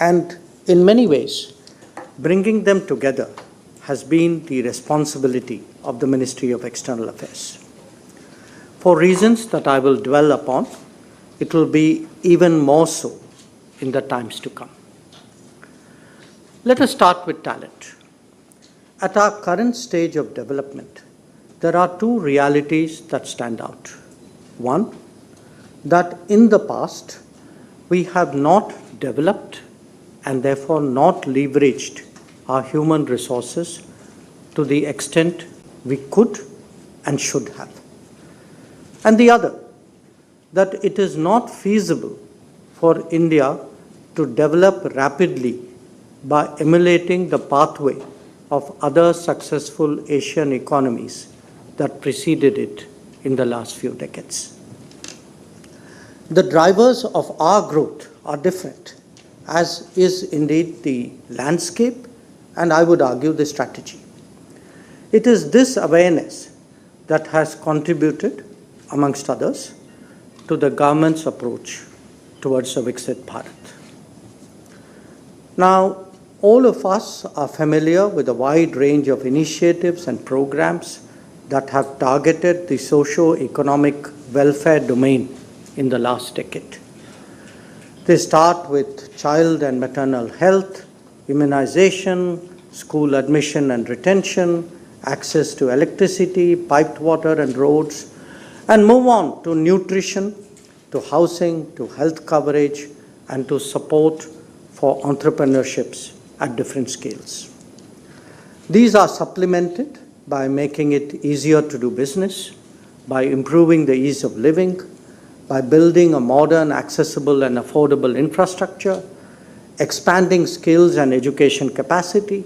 And in many ways, bringing them together has been the responsibility of the Ministry of External Affairs. For reasons that I will dwell upon, it will be even more so in the times to come. Let us start with talent. At our current stage of development, there are two realities that stand out. One, that in the past, we have not developed and therefore not leveraged our human resources to the extent we could and should have. And the other, that it is not feasible for India to develop rapidly by emulating the pathway of other successful Asian economies that preceded it in the last few decades. The drivers of our growth are different, as is indeed the landscape, and I would argue the strategy. It is this awareness that has contributed, amongst others, to the government's approach towards a Viksit Bharat. Now, all of us are familiar with a wide range of initiatives and programs that have targeted the socio-economic welfare domain in the last decade. They start with child and maternal health, immunization, school admission and retention, access to electricity, piped water and roads, and move on to nutrition, to housing, to health coverage, and to support for entrepreneurships at different scales. These are supplemented by making it easier to do business, by improving the ease of living, by building a modern, accessible, and affordable infrastructure, expanding skills and education capacity,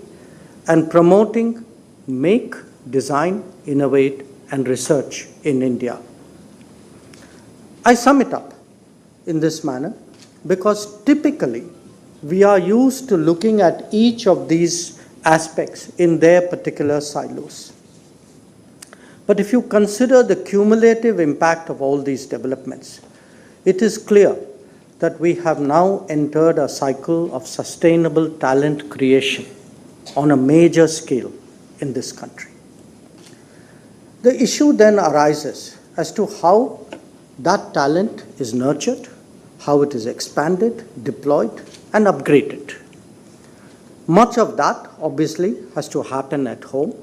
and promoting make, design, innovate, and research in India. I sum it up in this manner because typically we are used to looking at each of these aspects in their particular silos. But if you consider the cumulative impact of all these developments, it is clear that we have now entered a cycle of sustainable talent creation on a major scale in this country. The issue then arises as to how that talent is nurtured, how it is expanded, deployed, and upgraded. Much of that, obviously, has to happen at home.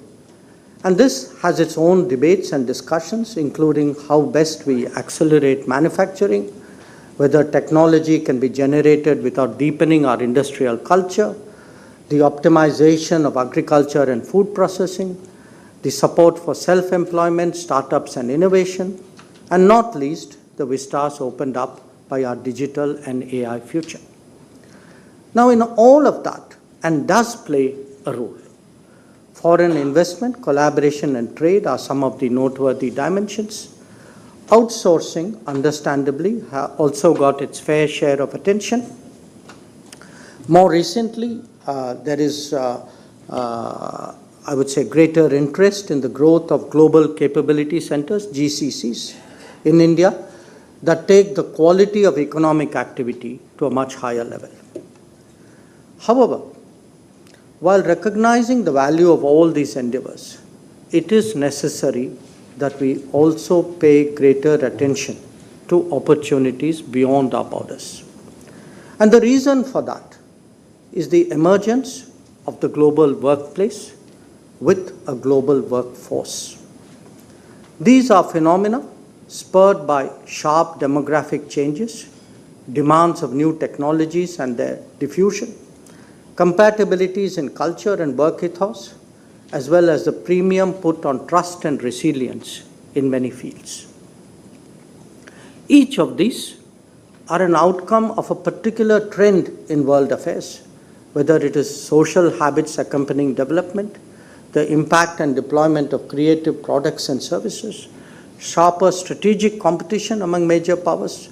And this has its own debates and discussions, including how best we accelerate manufacturing, whether technology can be generated without deepening our industrial culture, the optimization of agriculture and food processing, the support for self-employment, startups, and innovation, and not least, the vistas opened up by our digital and AI future. Now, in all of that, and does play a role, foreign investment, collaboration, and trade are some of the noteworthy dimensions. Outsourcing, understandably, also got its fair share of attention. More recently, there is, I would say, greater interest in the growth of global capability centers, GCCs, in India that take the quality of economic activity to a much higher level. However, while recognizing the value of all these endeavors, it is necessary that we also pay greater attention to opportunities beyond our borders. And the reason for that is the emergence of the global workplace with a global workforce. These are phenomena spurred by sharp demographic changes, demands of new technologies and their diffusion, compatibilities in culture and work ethos, as well as the premium put on trust and resilience in many fields. Each of these are an outcome of a particular trend in world affairs, whether it is social habits accompanying development, the impact and deployment of creative products and services, sharper strategic competition among major powers,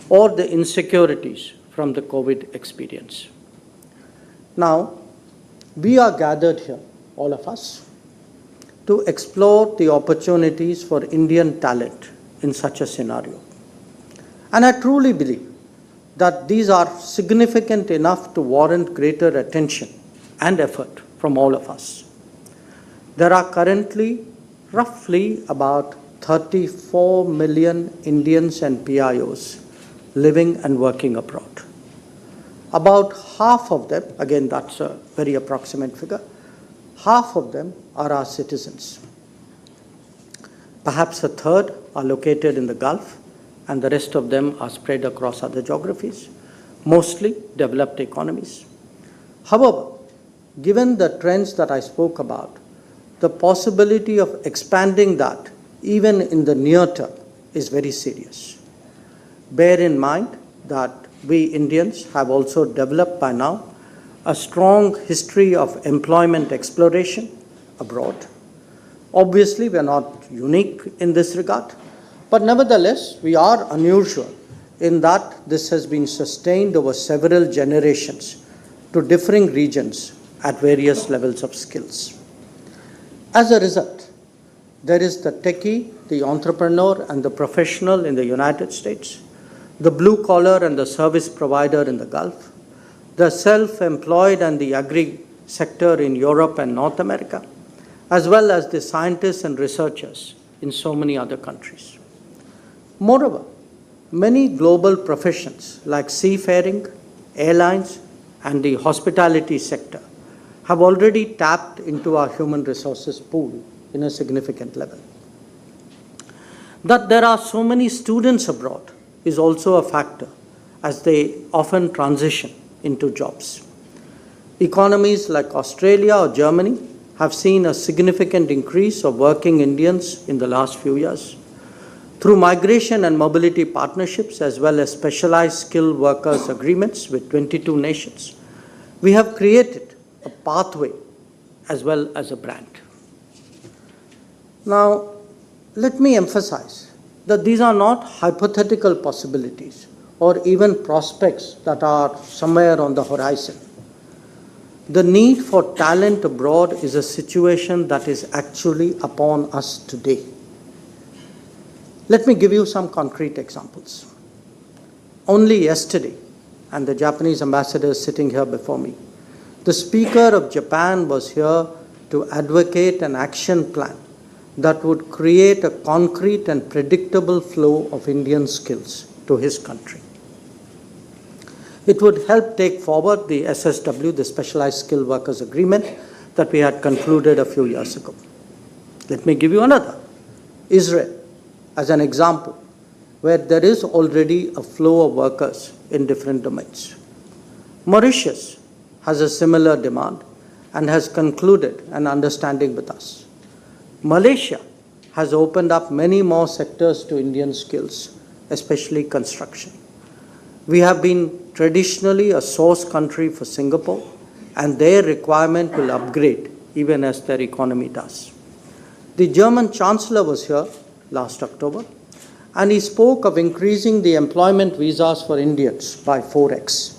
or the insecurities from the COVID experience. Now, we are gathered here, all of us, to explore the opportunities for Indian talent in such a scenario. And I truly believe that these are significant enough to warrant greater attention and effort from all of us. There are currently roughly about 34 million Indians and PIOs living and working abroad. About half of them, again that's a very approximate figure, half of them are our citizens. Perhaps a third are located in the Gulf, and the rest of them are spread across other geographies, mostly developed economies. However, given the trends that I spoke about, the possibility of expanding that even in the near term is very serious. Bear in mind that we Indians have also developed by now a strong history of employment exploration abroad. Obviously, we are not unique in this regard, but nevertheless, we are unusual in that this has been sustained over several generations to differing regions at various levels of skills. As a result, there is the techie, the entrepreneur, and the professional in the United States, the blue collar and the service provider in the Gulf, the self-employed and the agri sector in Europe and North America, as well as the scientists and researchers in so many other countries. Moreover, many global professions like seafaring, airlines, and the hospitality sector have already tapped into our human resources pool in a significant level. That there are so many students abroad is also a factor as they often transition into jobs. Economies like Australia or Germany have seen a significant increase of working Indians in the last few years. Through migration and mobility partnerships as well as specialized skilled workers agreements with 22 nations, we have created a pathway as well as a brand. Now, let me emphasize that these are not hypothetical possibilities or even prospects that are somewhere on the horizon. The need for talent abroad is a situation that is actually upon us today. Let me give you some concrete examples. Only yesterday, and the Japanese ambassador is sitting here before me, the Speaker of Japan was here to advocate an action plan that would create a concrete and predictable flow of Indian skills to his country. It would help take forward the SSW, the Specialized Skilled Workers Agreement, that we had concluded a few years ago. Let me give you another. Israel, as an example, where there is already a flow of workers in different domains. Mauritius has a similar demand and has concluded an understanding with us. Malaysia has opened up many more sectors to Indian skills, especially construction. We have been traditionally a source country for Singapore, and their requirement will upgrade even as their economy does. The German Chancellor was here last October, and he spoke of increasing the employment visas for Indians by 4x.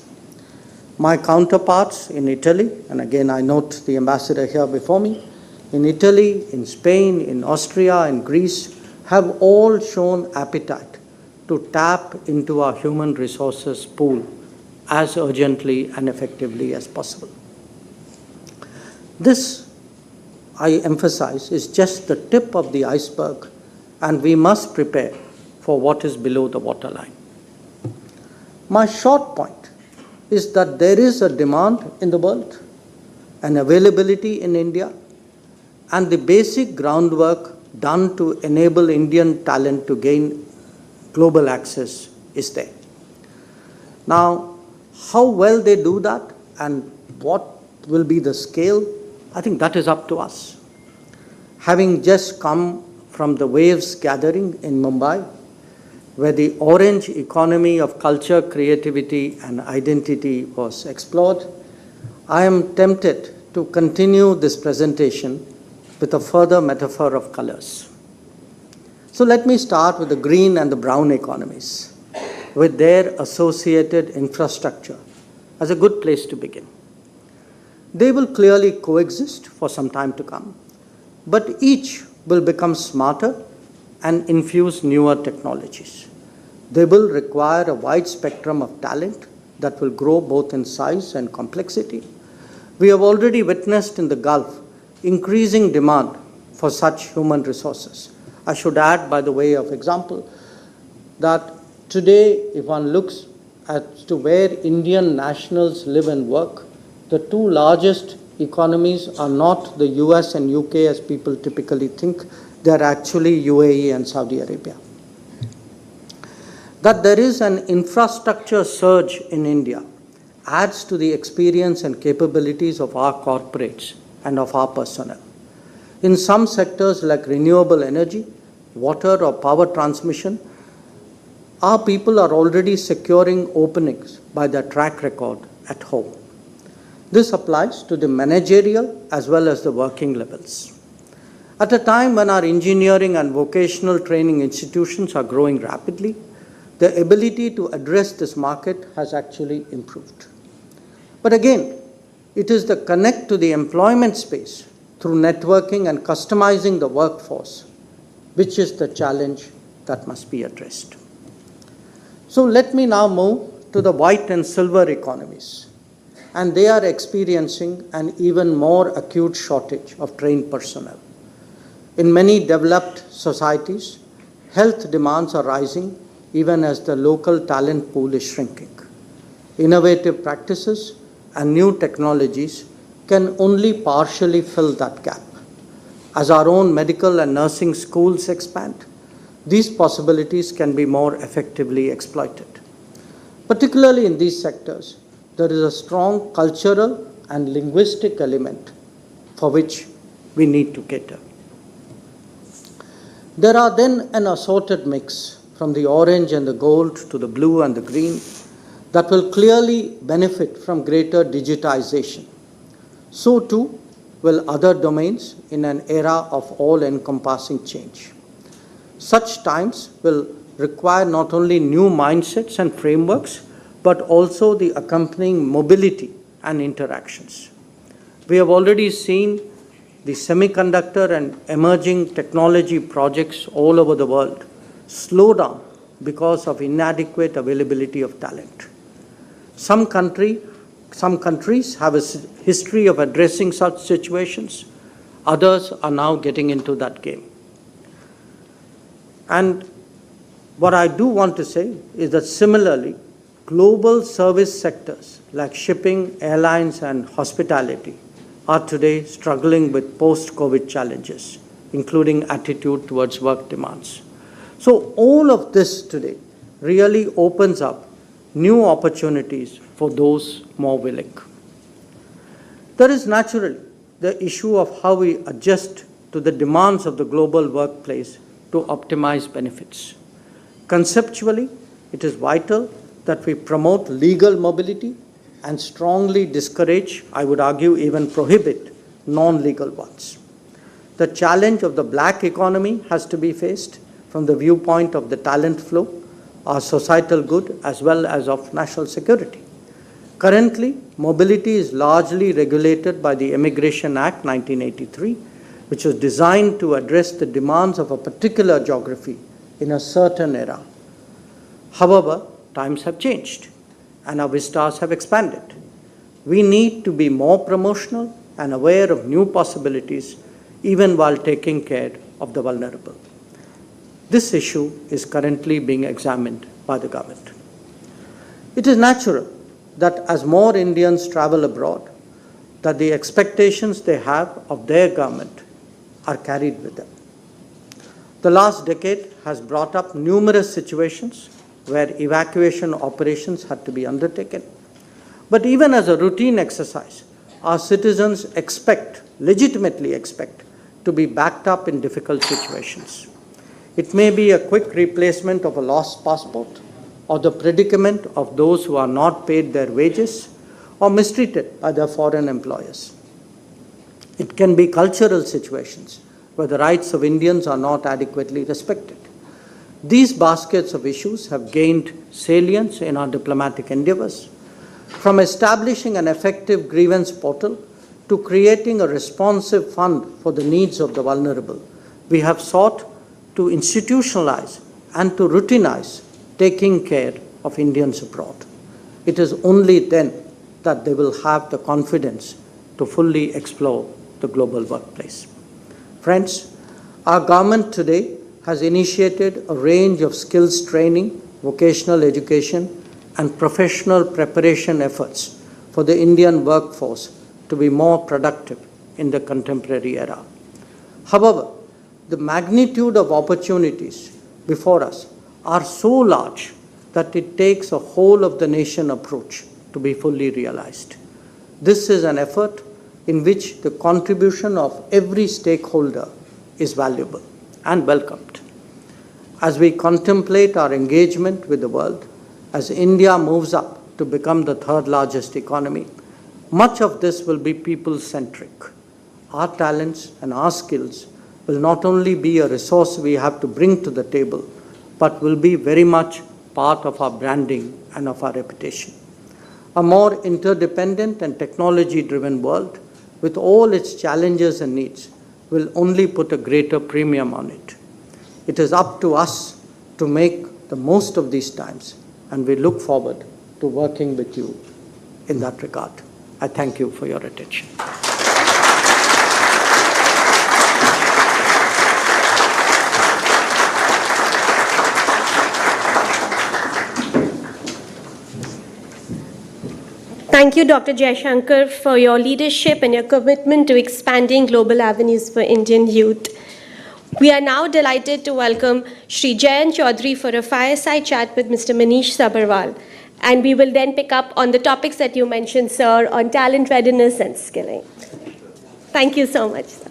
My counterparts in Italy, and again I note the ambassador here before me, in Italy, in Spain, in Austria, in Greece, have all shown appetite to tap into our human resources pool as urgently and effectively as possible. This, I emphasize, is just the tip of the iceberg, and we must prepare for what is below the waterline. My short point is that there is a demand in the world, an availability in India, and the basic groundwork done to enable Indian talent to gain global access is there. Now, how well they do that and what will be the scale, I think that is up to us. Having just come from the Waves gathering in Mumbai, where the orange economy of culture, creativity, and identity was explored, I am tempted to continue this presentation with a further metaphor of colors. So let me start with the green and the brown economies, with their associated infrastructure as a good place to begin. They will clearly coexist for some time to come, but each will become smarter and infuse newer technologies. They will require a wide spectrum of talent that will grow both in size and complexity. We have already witnessed in the Gulf increasing demand for such human resources. I should add, by the way of example, that today, if one looks as to where Indian nationals live and work, the two largest economies are not the US and UK as people typically think. They are actually UAE and Saudi Arabia. That there is an infrastructure surge in India adds to the experience and capabilities of our corporates and of our personnel. In some sectors like renewable energy, water or power transmission, our people are already securing openings by their track record at home. This applies to the managerial as well as the working levels. At a time when our engineering and vocational training institutions are growing rapidly, the ability to address this market has actually improved. But again, it is the connect to the employment space through networking and customizing the workforce, which is the challenge that must be addressed. So let me now move to the white and silver economies. And they are experiencing an even more acute shortage of trained personnel. In many developed societies, health demands are rising even as the local talent pool is shrinking. Innovative practices and new technologies can only partially fill that gap. As our own medical and nursing schools expand, these possibilities can be more effectively exploited. Particularly in these sectors, there is a strong cultural and linguistic element for which we need to cater. There are then an assorted mix from the orange and the gold to the blue and the green that will clearly benefit from greater digitization. So too will other domains in an era of all-encompassing change. Such times will require not only new mindsets and frameworks, but also the accompanying mobility and interactions. We have already seen the semiconductor and emerging technology projects all over the world slow down because of inadequate availability of talent. Some countries have a history of addressing such situations. Others are now getting into that game. And what I do want to say is that similarly, global service sectors like shipping, airlines, and hospitality are today struggling with post-COVID challenges, including attitude towards work demands. So all of this today really opens up new opportunities for those more willing. There is naturally the issue of how we adjust to the demands of the global workplace to optimize benefits. Conceptually, it is vital that we promote legal mobility and strongly discourage, I would argue even prohibit, non-legal ones. The challenge of the black economy has to be faced from the viewpoint of the talent flow, our societal good, as well as of national security. Currently, mobility is largely regulated by the Immigration Act 1983, which was designed to address the demands of a particular geography in a certain era. However, times have changed and our vistas have expanded. We need to be more promotional and aware of new possibilities, even while taking care of the vulnerable. This issue is currently being examined by the government. It is natural that as more Indians travel abroad, that the expectations they have of their government are carried with them. The last decade has brought up numerous situations where evacuation operations had to be undertaken. But even as a routine exercise, our citizens legitimately expect, to be backed up in difficult situations. It may be a quick replacement of a lost passport, or the predicament of those who are not paid their wages or mistreated by their foreign employers. It can be cultural situations where the rights of Indians are not adequately respected. These baskets of issues have gained salience in our diplomatic endeavors, from establishing an effective grievance portal to creating a responsive fund for the needs of the vulnerable. We have sought to institutionalize and to routinize taking care of Indians abroad. It is only then that they will have the confidence to fully explore the global workplace. Friends, our government today has initiated a range of skills training, vocational education, and professional preparation efforts for the Indian workforce to be more productive in the contemporary era. However, the magnitude of opportunities before us are so large that it takes a whole of the nation approach to be fully realized. This is an effort in which the contribution of every stakeholder is valuable and welcomed. As we contemplate our engagement with the world, as India moves up to become the third largest economy, much of this will be people-centric. Our talents and our skills will not only be a resource we have to bring to the table, but will be very much part of our branding and of our reputation. A more interdependent and technology-driven world, with all its challenges and needs, will only put a greater premium on it. It is up to us to make the most of these times, and we look forward to working with you in that regard. I thank you for your attention. Thank you, Dr. Jaishankar, for your leadership and your commitment to expanding global avenues for Indian youth. We are now delighted to welcome Shri Jayant Chaudhary for a fireside chat with Mr. Manish Sabharwal. And we will then pick up on the topics that you mentioned, sir, on talent readiness and skilling. Thank you so much, sir.